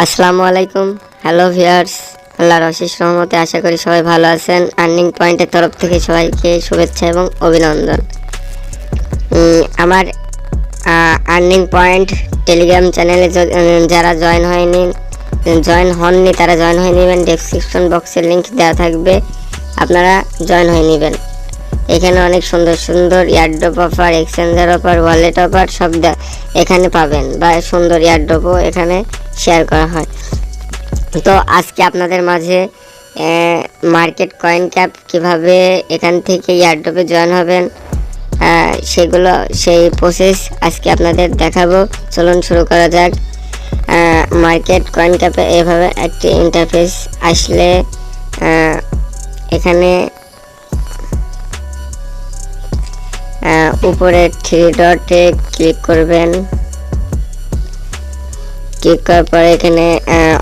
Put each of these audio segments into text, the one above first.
আসসালামু আলাইকুম। Hello viewers, আল্লাহর অশেষ রহমতে আশা করি সবাই ভালো আছেন। আর্নিং পয়েন্টের তরফ থেকে সবাইকে শুভেচ্ছা এবং অভিনন্দন। আমার আর্নিং পয়েন্ট টেলিগ্রাম চ্যানেলে যারা জয়েন হননি তারা জয়েন হয়ে নেবেন। ডেসক্রিপশন বক্সের লিঙ্ক দেওয়া থাকবে, আপনারা জয়েন হয়ে নেবেন। এখানে অনেক সুন্দর সুন্দর airdrop offer, exchanger offer, wallet offer সব এখানে পাবেন, বা সুন্দর ইয়ারড্রপও এখানে শেয়ার করা হয়। তো আজকে আপনাদের মাঝে মার্কেট কয়েন ক্যাপ কীভাবে এখান থেকে ইয়ারড্রপে জয়েন হবেন সেই প্রসেস আজকে আপনাদের দেখাবো। চলুন শুরু করা যাক। মার্কেট কয়েন ক্যাপে এভাবে একটি ইন্টারফেস আসলে এখানে উপরে 3 ডটে ক্লিক করবেন। ক্লিক করার পরে এখানে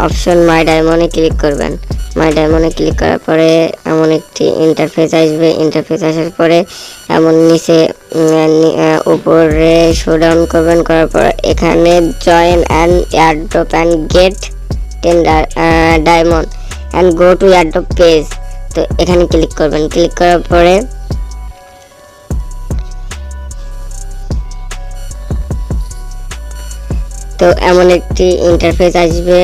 অপশন মাই ডায়মন্ডে ক্লিক করবেন। মাই ডায়মন্ডে ক্লিক করার পরে এমন একটি ইন্টারফেস আসবে। ইন্টারফেস আসার পরে এমন নিচে উপরে শোডাউন করবেন। করার পর এখানে join and airdrop and get 10 diamond and go to airdrop page, তো এখানে ক্লিক করবেন। ক্লিক করার পরে তো এমন একটি ইন্টারফেস আসবে।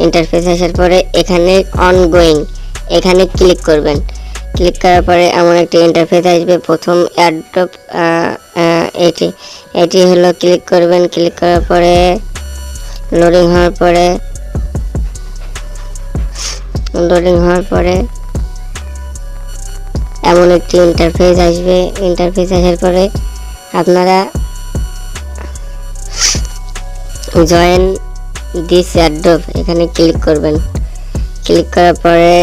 ইন্টারফেস আসার পরে এখানে অনগোয়িং এখানে ক্লিক করবেন। ক্লিক করার পরে এমন একটি ইন্টারফেস আসবে। প্রথম এয়ারড্রপ এটি হলো, ক্লিক করবেন। ক্লিক করার পরে লোডিং হওয়ার পরে এমন একটি ইন্টারফেস আসবে। ইন্টারফেস আসার পরে আপনারা জয়েন দিস এয়ারড্রপ এখানে ক্লিক করবেন। ক্লিক করার পরে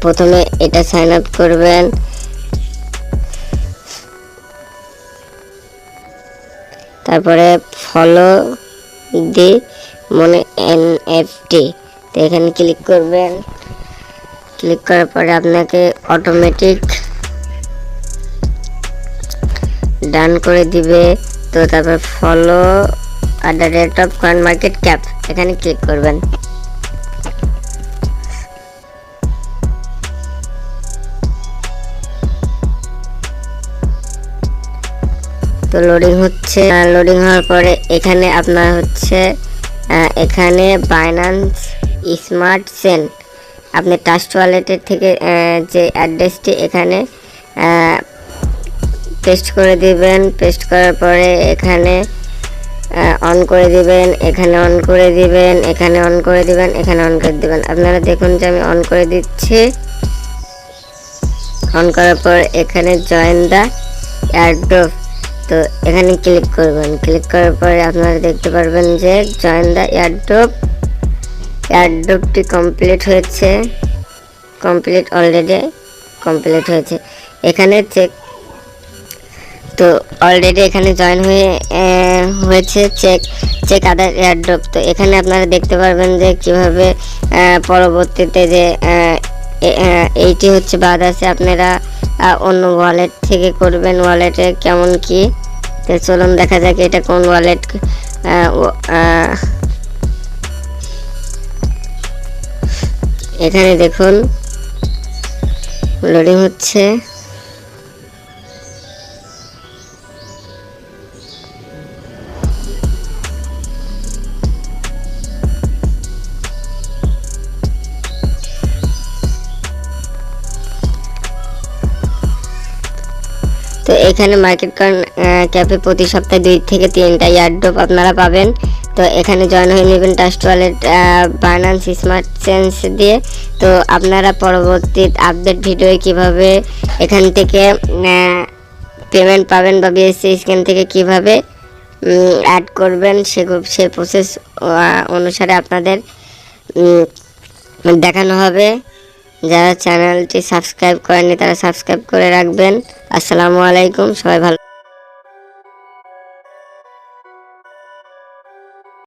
প্রথমে এটা সাইন আপ করবেন। তারপরে ফলো দি মনে এনএফটি, তো এখানে ক্লিক করবেন। ক্লিক করার পরে আপনাকে অটোমেটিক ডান করে দিবে। তো তারপর ফলো coinmarketcap এখানে ক্লিক করবেন। তো লোডিং হচ্ছে। লোডিং হওয়ার পরে এখানে আপনার হচ্ছে এখানে বাইন্যান্স স্মার্ট চেন আপনি ট্রাস্ট ওয়ালেটের থেকে যে অ্যাড্রেসটি এখানে পেস্ট করে দিবেন। পেস্ট করার পরে এখানে অন করে দিবেন, এখানে অন করে দিবেন, এখানে অন করে দিবেন, এখানে অন করে দিবেন। আপনারা দেখুন যে আমি অন করে দিচ্ছি। অন করার পর এখানে জয়েন দ্য এয়ারড্রপ, তো এখানে ক্লিক করবেন। ক্লিক করার পরে আপনারা দেখতে পারবেন যে জয়েন দ্য এয়ারড্রপটি কমপ্লিট হয়েছে। অলরেডি কমপ্লিট হয়েছে। এখানে তো অলরেডি এখানে জয়েন হয়েছে চেক আদার এয়ারড্রপ। তো এখানে আপনারা দেখতে পারবেন যে কিভাবে পরবর্তীতে যে এইটি হচ্ছে বাদ আছে, আপনারা অন্য ওয়ালেট থেকে করবেন। ওয়ালেটে কেমন কি, তো চলুন দেখা যাক এটা কোন ওয়ালেট। এখানে দেখুন লোডিং হচ্ছে। তো এখানে মার্কেট কয়েন ক্যাপে প্রতি সপ্তাহে 2 থেকে 3টা ইয়ারড্রপ আপনারা পাবেন। তো এখানে জয়েন হয়ে নেবেন trust wallet Binance smart change দিয়ে। তো আপনারা পরবর্তী আপডেট ভিডিও কিভাবে এখান থেকে পেমেন্ট পাবেন বা বিএসসি স্ক্যান থেকে কিভাবে অ্যাড করবেন সে প্রসেস অনুসারে আপনাদের দেখানো হবে। যারা চ্যানেলটি সাবস্ক্রাইব করেননি তারা সাবস্ক্রাইব করে রাখবেন। আসসালামু আলাইকুম, সবাই ভালো।